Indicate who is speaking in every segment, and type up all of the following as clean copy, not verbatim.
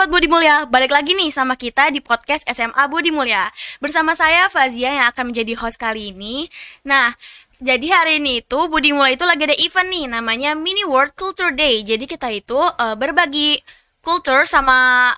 Speaker 1: Sobat Budi Mulya, balik lagi nih sama kita di podcast SMA Budi Mulya. Bersama saya Fazia yang akan menjadi host kali ini. Nah, jadi hari ini itu Budi Mulya itu lagi ada event nih, namanya Mini World Culture Day. Jadi kita itu berbagi culture sama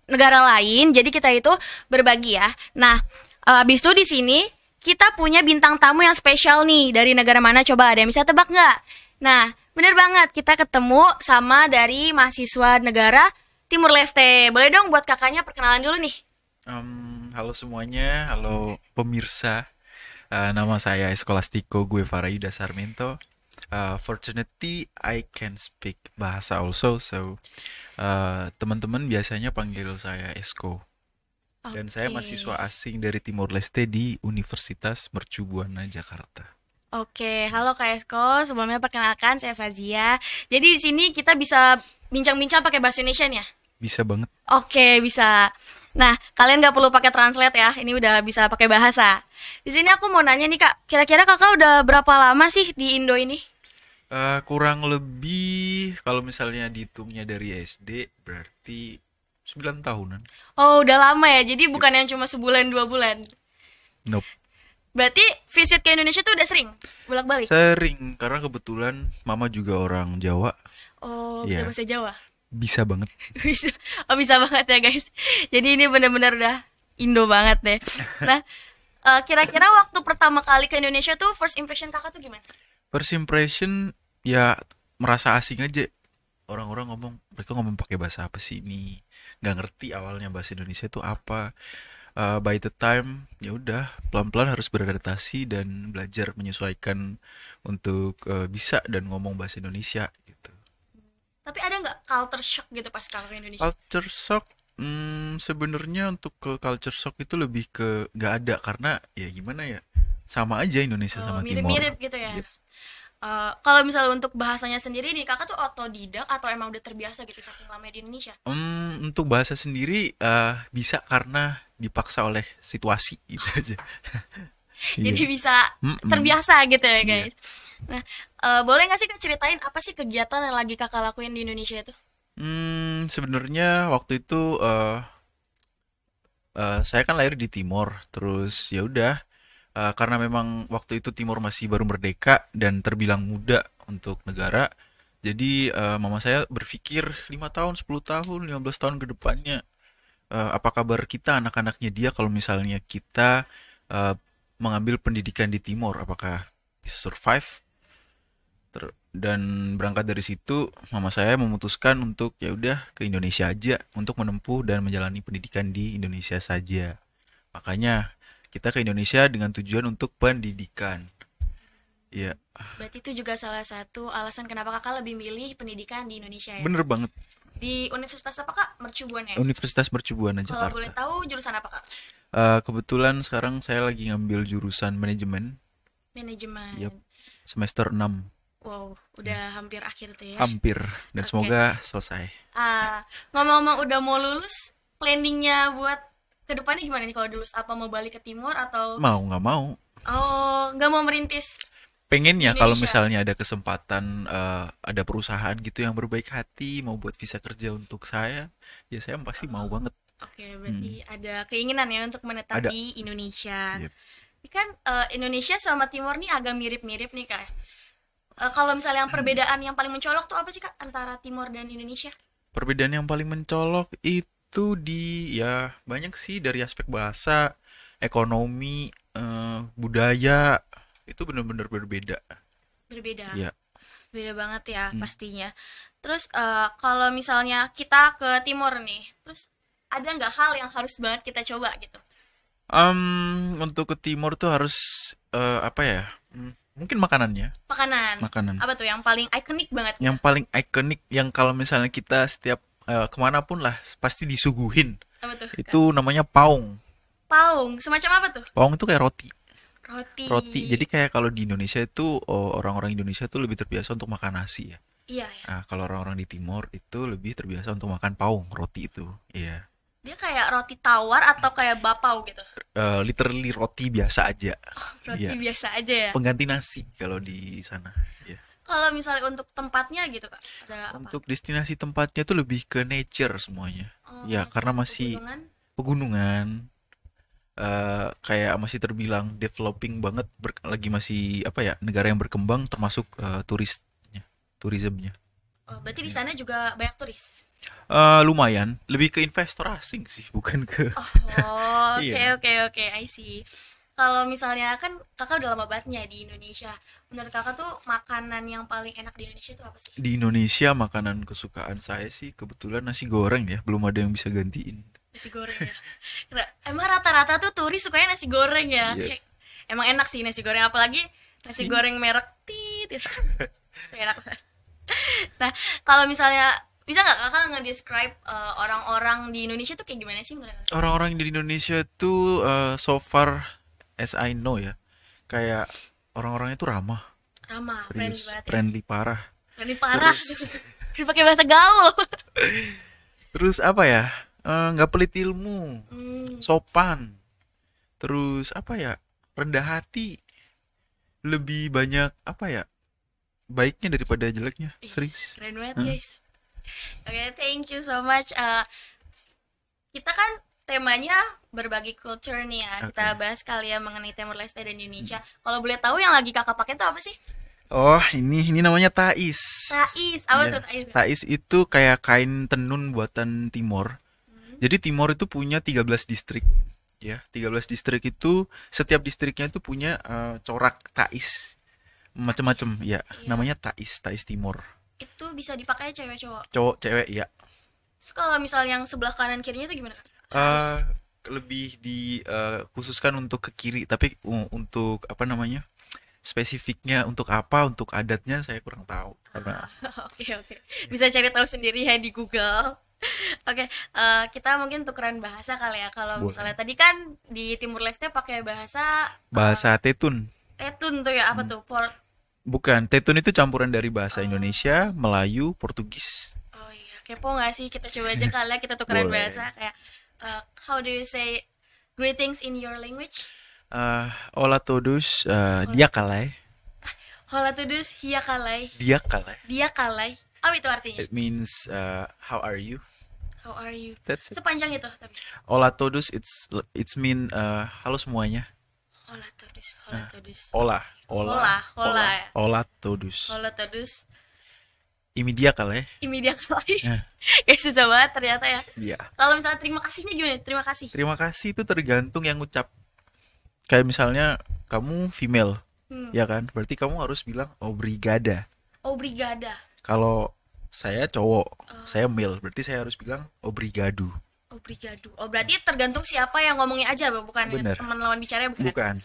Speaker 1: negara lain. Jadi kita itu berbagi ya. Nah, habis itu di sini kita punya bintang tamu yang spesial nih. Dari negara mana coba, ada yang bisa tebak nggak? Nah, bener banget, kita ketemu sama dari mahasiswa negara Timur Leste. Boleh dong buat kakaknya perkenalan dulu nih.
Speaker 2: Halo semuanya, halo pemirsa. Nama saya Eskolastiko Guevara Yuda Sarmento. Fortunately, I can speak bahasa also, so teman-teman biasanya panggil saya Esko. Dan saya mahasiswa asing dari Timur Leste di Universitas Mercu Buana Jakarta.
Speaker 1: Oke, halo Kak Esko. Sebelumnya perkenalkan saya Fazia. Jadi di sini kita bisa bincang-bincang pakai bahasa Indonesia nih ya?
Speaker 2: Bisa banget.
Speaker 1: Oke, bisa. Nah, kalian nggak perlu pakai translate ya. Ini udah bisa pakai bahasa. Di sini aku mau nanya nih Kak, kira-kira kakak udah berapa lama sih di Indo ini?
Speaker 2: Kurang lebih kalau misalnya dihitungnya dari SD berarti 9 tahunan.
Speaker 1: Oh, udah lama ya. Jadi bukan yang cuma sebulan 2 bulan.
Speaker 2: Nope.
Speaker 1: Berarti visit ke Indonesia tuh udah sering bolak-balik.
Speaker 2: Sering karena kebetulan mama juga orang Jawa.
Speaker 1: Oh, bisa
Speaker 2: Iya.
Speaker 1: bahasa Jawa.
Speaker 2: Bisa banget.
Speaker 1: Bisa. Oh, bisa banget ya guys. Jadi ini benar-benar udah Indo banget deh. Nah, kira-kira waktu pertama kali ke Indonesia tuh first impression kakak tuh gimana?
Speaker 2: First impression ya merasa asing aja. Orang-orang mereka ngomong pakai bahasa apa sih ini? Nggak ngerti awalnya bahasa Indonesia itu apa. By the time ya udah pelan-pelan harus beradaptasi dan belajar menyesuaikan untuk bisa dan ngomong bahasa Indonesia gitu.
Speaker 1: Tapi ada nggak culture shock gitu pas kakak ke Indonesia?
Speaker 2: Culture shock, sebenarnya untuk ke culture shock itu lebih ke nggak ada karena ya gimana ya, sama aja Indonesia
Speaker 1: Oh,
Speaker 2: sama Timor.
Speaker 1: mirip-mirip gitu ya.
Speaker 2: Yep.
Speaker 1: Kalau misalnya untuk bahasanya sendiri nih, kakak tuh otodidak atau emang udah terbiasa gitu saking lama di Indonesia?
Speaker 2: Untuk bahasa sendiri bisa karena dipaksa oleh situasi gitu aja.
Speaker 1: Jadi
Speaker 2: Iya.
Speaker 1: bisa
Speaker 2: Mm-mm.
Speaker 1: terbiasa gitu ya
Speaker 2: Iya.
Speaker 1: guys. Nah, boleh nggak sih Kak ceritain apa sih kegiatan yang lagi kakak lakuin di Indonesia itu?
Speaker 2: Sebenarnya waktu itu saya kan lahir di Timor, terus ya udah karena memang waktu itu Timor masih baru merdeka dan terbilang muda untuk negara, jadi mama saya berpikir 5 tahun, 10 tahun, 15 tahun ke depannya apa kabar kita anak-anaknya dia kalau misalnya kita eh, mengambil pendidikan di Timor, apakah bisa survive? Dan berangkat dari situ, mama saya memutuskan untuk ya udah ke Indonesia aja untuk menempuh dan menjalani pendidikan di Indonesia saja. Makanya kita ke Indonesia dengan tujuan untuk pendidikan. Ya,
Speaker 1: Berarti itu juga salah satu alasan kenapa kakak lebih milih pendidikan di Indonesia ya?
Speaker 2: bener banget.
Speaker 1: Di universitas apa Kak? Mercu Buana ya?
Speaker 2: Universitas Mercu Buana
Speaker 1: Kalau boleh
Speaker 2: Jakarta.
Speaker 1: tahu jurusan apa Kak?
Speaker 2: Kebetulan sekarang saya lagi ngambil jurusan manajemen.
Speaker 1: Manajemen.
Speaker 2: Yap, semester 6.
Speaker 1: Wow, udah hampir akhir tuh ya.
Speaker 2: Hampir. Dan
Speaker 1: Oke.
Speaker 2: semoga selesai.
Speaker 1: Ngomong-ngomong udah mau lulus, planningnya buat kedepannya gimana nih kalau lulus? Apa mau balik ke Timur atau
Speaker 2: Mau nggak mau.
Speaker 1: nggak mau merintis di
Speaker 2: Pengennya kalau
Speaker 1: Indonesia?
Speaker 2: misalnya ada kesempatan, ada perusahaan gitu yang berbaik hati mau buat visa kerja untuk saya, ya saya pasti mau banget.
Speaker 1: Oke,
Speaker 2: Hmm,
Speaker 1: berarti ada keinginan ya untuk menetap
Speaker 2: ada.
Speaker 1: di Indonesia.
Speaker 2: Yep.
Speaker 1: Ini kan Indonesia sama Timur nih agak mirip-mirip nih Kak. Kalau misalnya yang perbedaan yang paling mencolok tuh apa sih Kak antara Timur dan Indonesia?
Speaker 2: Perbedaan yang paling mencolok itu ya banyak sih dari aspek bahasa, ekonomi, budaya itu benar-benar berbeda.
Speaker 1: Berbeda.
Speaker 2: Ya.
Speaker 1: Beda banget ya
Speaker 2: Hmm.
Speaker 1: pastinya. Terus kalau misalnya kita ke Timur nih, terus ada nggak hal yang harus banget kita coba gitu?
Speaker 2: Untuk ke timur tuh harus apa ya? Mungkin makanannya,
Speaker 1: Makanan.
Speaker 2: makanan.
Speaker 1: Apa tuh yang paling ikonik banget gitu?
Speaker 2: Yang paling ikonik yang kalau misalnya kita setiap kemanapun lah pasti disuguhin.
Speaker 1: Apa tuh Kak?
Speaker 2: Itu namanya paung.
Speaker 1: Paung. Semacam apa tuh?
Speaker 2: Paung itu kayak roti.
Speaker 1: Roti.
Speaker 2: Roti. Jadi kayak kalau di Indonesia itu orang-orang Indonesia itu lebih terbiasa untuk makan nasi ya.
Speaker 1: Iya ya.
Speaker 2: Nah, kalau orang-orang di Timor itu lebih terbiasa untuk makan paung, roti itu. Iya.
Speaker 1: Dia kayak roti tawar atau kayak bapau gitu?
Speaker 2: Literally roti biasa aja.
Speaker 1: Roti
Speaker 2: Iya.
Speaker 1: biasa aja ya.
Speaker 2: Pengganti nasi kalau di sana. Iya.
Speaker 1: Kalau misalnya untuk tempatnya gitu Kak, ada apa?
Speaker 2: Untuk destinasi tempatnya itu lebih ke nature semuanya. Ya karena masih
Speaker 1: pegunungan.
Speaker 2: pegunungan, kayak masih terbilang developing banget, lagi masih apa ya, negara yang berkembang termasuk turisnya, tourismnya.
Speaker 1: Oh, berarti di sana juga banyak turis.
Speaker 2: Lumayan, lebih ke investor asing sih, bukan ke
Speaker 1: Oh, oke
Speaker 2: iya.
Speaker 1: oke oke, I see. Kalau misalnya kan kakak udah lama banget nih ya di Indonesia. Menurut kakak tuh makanan yang paling enak di Indonesia itu apa sih?
Speaker 2: Di Indonesia makanan kesukaan saya sih kebetulan nasi goreng ya, belum ada yang bisa gantiin.
Speaker 1: Nasi goreng ya. Emang rata-rata tuh turis sukanya nasi goreng ya.
Speaker 2: Iya
Speaker 1: Kayak, emang enak sih nasi goreng, apalagi nasi
Speaker 2: sih.
Speaker 1: goreng merek Tit itu. Enak banget. Nah, kalau misalnya bisa nggak kakak nge-describe orang-orang di Indonesia tuh kayak gimana sih menurut kakak?
Speaker 2: Orang-orang di Indonesia tuh so far as I know ya, kayak orang-orangnya tuh ramah,
Speaker 1: Ramah, friendly
Speaker 2: serius,
Speaker 1: banget ya.
Speaker 2: friendly parah.
Speaker 1: Friendly parah.
Speaker 2: Terus
Speaker 1: Dipakai bahasa gaul.
Speaker 2: terus apa ya? Nggak pelit ilmu,
Speaker 1: Hmm,
Speaker 2: sopan. Terus apa ya? Rendah hati, lebih banyak apa ya? Baiknya daripada jeleknya,
Speaker 1: is,
Speaker 2: serius.
Speaker 1: keren banget
Speaker 2: Hah?
Speaker 1: guys. Oke, thank you so much. Kita kan temanya berbagi culture nih ya. Kita
Speaker 2: Oke.
Speaker 1: bahas kali ya mengenai Timor Leste dan Indonesia. Kalau boleh tahu yang lagi kakak pakai itu apa sih?
Speaker 2: Oh, ini namanya tais.
Speaker 1: Tais. Apa tuh
Speaker 2: Ya,
Speaker 1: tais?
Speaker 2: tais itu kayak kain tenun buatan Timor. Jadi Timor itu punya 13 distrik. Ya, 13 distrik itu setiap distriknya itu punya corak tais. Macam-macam,
Speaker 1: Tais.
Speaker 2: ya.
Speaker 1: Iya.
Speaker 2: Namanya tais Timor.
Speaker 1: Itu bisa dipakai cewek cowok.
Speaker 2: Cowok, cewek, ya.
Speaker 1: Terus kalau misal yang sebelah kanan kirinya itu gimana, Kak? Harus.
Speaker 2: eh Lebih dikhususkan untuk ke kiri, tapi untuk apa namanya? Spesifiknya untuk apa, untuk adatnya saya kurang tahu karena
Speaker 1: Oke oke. Bisa cari tahu sendiri ya di Google. Oke, kita mungkin tukeran bahasa kali ya. Kalau misalnya
Speaker 2: boleh.
Speaker 1: tadi kan di Timur Leste pakai bahasa
Speaker 2: Bahasa Tetun.
Speaker 1: Tetun tuh ya, apa
Speaker 2: Hmm.
Speaker 1: tuh?
Speaker 2: Bukan, Tetun itu campuran dari bahasa
Speaker 1: Oh,
Speaker 2: Indonesia, Melayu, Portugis.
Speaker 1: oh iya, kepo nggak sih? Kita coba aja kali ya, kita tukeran
Speaker 2: Boleh.
Speaker 1: bahasa kayak how do you say greetings in your language?
Speaker 2: Hola todos,
Speaker 1: Hola,
Speaker 2: dia kalai.
Speaker 1: hola todos, hiya kalai,
Speaker 2: Dia kalai.
Speaker 1: dia kalai. Apa itu artinya?
Speaker 2: It means how are you?
Speaker 1: How are you?
Speaker 2: That's it.
Speaker 1: Sepanjang itu tapi.
Speaker 2: Hola todos, it's mean halo semuanya.
Speaker 1: Hola todos, hola todos.
Speaker 2: Hola,
Speaker 1: Hola,
Speaker 2: hola,
Speaker 1: hola
Speaker 2: hola,
Speaker 1: ya.
Speaker 2: hola todos.
Speaker 1: Hola todos.
Speaker 2: Ini dia kalai.
Speaker 1: Ini dia kali.
Speaker 2: Ya,
Speaker 1: Kayak susah banget ternyata ya.
Speaker 2: dia.
Speaker 1: Kalau misalnya terima kasihnya gimana? Terima kasih.
Speaker 2: Terima kasih itu tergantung yang ngucap. Kayak misalnya kamu female,
Speaker 1: Hmm.
Speaker 2: ya kan? Berarti kamu harus bilang obrigada.
Speaker 1: Obrigada.
Speaker 2: Kalau saya cowok,
Speaker 1: Oh,
Speaker 2: saya male, berarti saya harus bilang obrigado.
Speaker 1: obrigado. Oh, berarti tergantung siapa yang ngomongnya aja, bukan
Speaker 2: Bener.
Speaker 1: teman lawan bicara bukan.
Speaker 2: Bukan.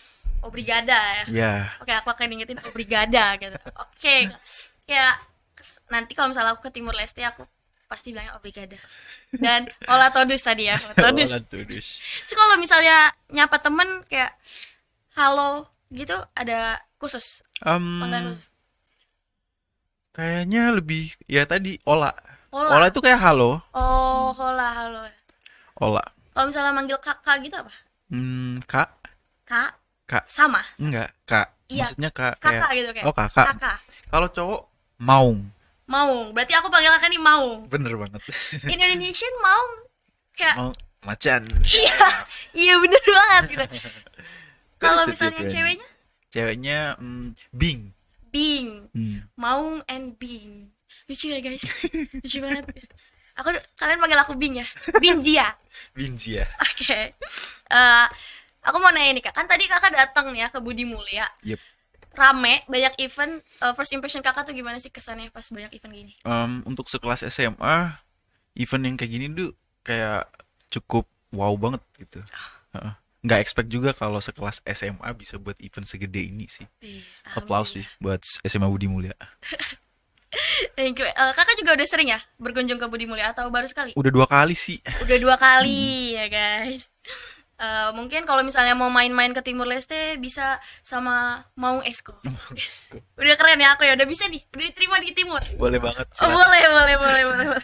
Speaker 1: Obrigada ya.
Speaker 2: Ya,
Speaker 1: Oke, aku akan ingetin obrigada gitu. Oke. Kayak nanti kalau misalnya aku ke Timur Leste aku pasti bilangnya obrigada. Dan hola todos tadi ya, hola todos.
Speaker 2: hola todos.
Speaker 1: Terus kalau misalnya nyapa temen kayak halo gitu ada khusus, panggilan
Speaker 2: Em,
Speaker 1: khusus.
Speaker 2: Kayaknya lebih ya tadi ola.
Speaker 1: Hola.
Speaker 2: Ola itu kayak halo.
Speaker 1: Oh, hola, halo.
Speaker 2: Ola.
Speaker 1: Kalau misalnya manggil kakak gitu apa?
Speaker 2: Kak,
Speaker 1: Kak,
Speaker 2: kak.
Speaker 1: sama.
Speaker 2: Enggak, kak.
Speaker 1: Iya,
Speaker 2: Maksudnya kak
Speaker 1: kakak
Speaker 2: kayak
Speaker 1: gitu kayak.
Speaker 2: oh kakak.
Speaker 1: Kakak.
Speaker 2: Kalau cowok maung.
Speaker 1: Maung. Berarti aku panggil kakak nih Maung.
Speaker 2: Bener banget.
Speaker 1: In Indonesian Maung kayak
Speaker 2: Mau macan.
Speaker 1: iya, iya bener banget gitu.
Speaker 2: That
Speaker 1: Kalau
Speaker 2: is the
Speaker 1: misalnya yang
Speaker 2: difference.
Speaker 1: ceweknya
Speaker 2: Ceweknya Bing.
Speaker 1: Bing.
Speaker 2: Hmm.
Speaker 1: Maung and Bing. Lucu ya guys. Lucu banget. Kalian panggil aku Bing ya. Bing Jia.
Speaker 2: Binji ya.
Speaker 1: Oke. Eh, aku mau nanya nih Kak. Kan tadi Kakak datang nih ya ke Budi Mulia.
Speaker 2: Yep.
Speaker 1: Rame, banyak event. First impression Kakak tuh gimana sih kesannya pas banyak event gini?
Speaker 2: Untuk sekelas SMA, event yang kayak gini tuh kayak cukup wow banget gitu. Heeh. Nggak expect juga kalau sekelas SMA bisa buat event segede ini sih.
Speaker 1: Yes,
Speaker 2: Applause sih
Speaker 1: alhamdulillah.
Speaker 2: buat SMA Budi Mulia.
Speaker 1: Thank you. Kakak juga udah sering ya berkunjung ke Budi Mulia atau baru sekali?
Speaker 2: Udah 2 kali sih.
Speaker 1: Udah 2 kali ya guys. Mungkin kalau misalnya mau main-main ke Timur Leste bisa sama Maung Esko. Yes. Udah keren ya aku ya, udah bisa nih, udah diterima di Timur.
Speaker 2: Boleh banget.
Speaker 1: Oh,
Speaker 2: Silakan.
Speaker 1: boleh.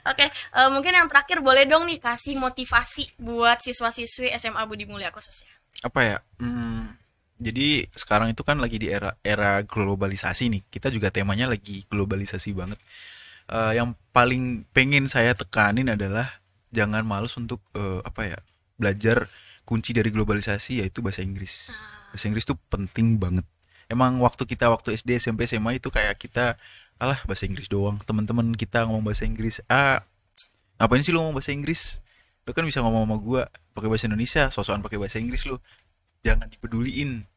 Speaker 1: Oke, mungkin yang terakhir boleh dong nih kasih motivasi buat siswa-siswi SMA Budi Mulia khususnya.
Speaker 2: Apa ya? Jadi sekarang itu kan lagi di era globalisasi nih. Kita juga temanya lagi globalisasi banget. Yang paling pengen saya tekanin adalah jangan males untuk belajar kunci dari globalisasi yaitu bahasa Inggris. Bahasa Inggris tuh penting banget. Emang waktu SD, SMP, SMA itu kayak kita alah bahasa Inggris doang. Teman-teman kita ngomong bahasa Inggris. Ngapain sih lu ngomong bahasa Inggris? Lu kan bisa ngomong sama gua pakai bahasa Indonesia, sosokan pakai bahasa Inggris lu. Jangan dipeduliin.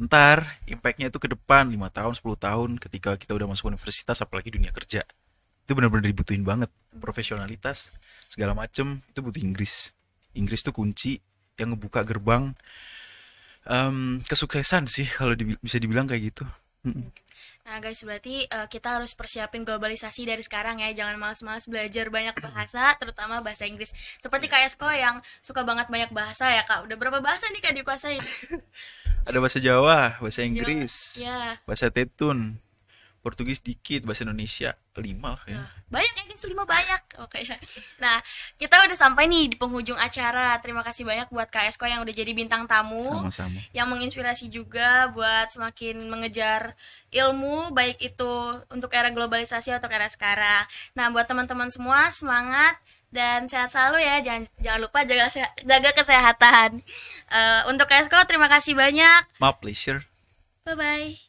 Speaker 2: Ntar impactnya itu ke depan 5 tahun, 10 tahun ketika kita udah masuk universitas apalagi dunia kerja. Itu benar-benar dibutuhin banget. Profesionalitas segala macem itu butuh Inggris. Inggris tuh kunci yang ngebuka gerbang kesuksesan sih kalau bisa dibilang kayak gitu.
Speaker 1: Nah guys, berarti kita harus persiapin globalisasi dari sekarang ya. Jangan malas-malas belajar banyak bahasa, terutama bahasa Inggris. Seperti Kak Esko yang suka banget banyak bahasa ya Kak. Udah berapa bahasa nih Kak dikuasain?
Speaker 2: Ada bahasa Jawa, bahasa Inggris,
Speaker 1: Ya.
Speaker 2: bahasa Tetun, Portugis dikit, bahasa Indonesia 5 lah ya.
Speaker 1: Banyak ya guys, 5 banyak. Oke. Nah, kita udah sampai nih di penghujung acara. Terima kasih banyak buat Kak Esko yang udah jadi bintang tamu.
Speaker 2: Sama-sama.
Speaker 1: Yang menginspirasi juga buat semakin mengejar ilmu, baik itu untuk era globalisasi atau era sekarang. Nah, buat teman-teman semua, semangat dan sehat selalu ya. Jangan lupa jaga kesehatan. Untuk Kak Esko, terima kasih banyak.
Speaker 2: My pleasure.
Speaker 1: Bye-bye.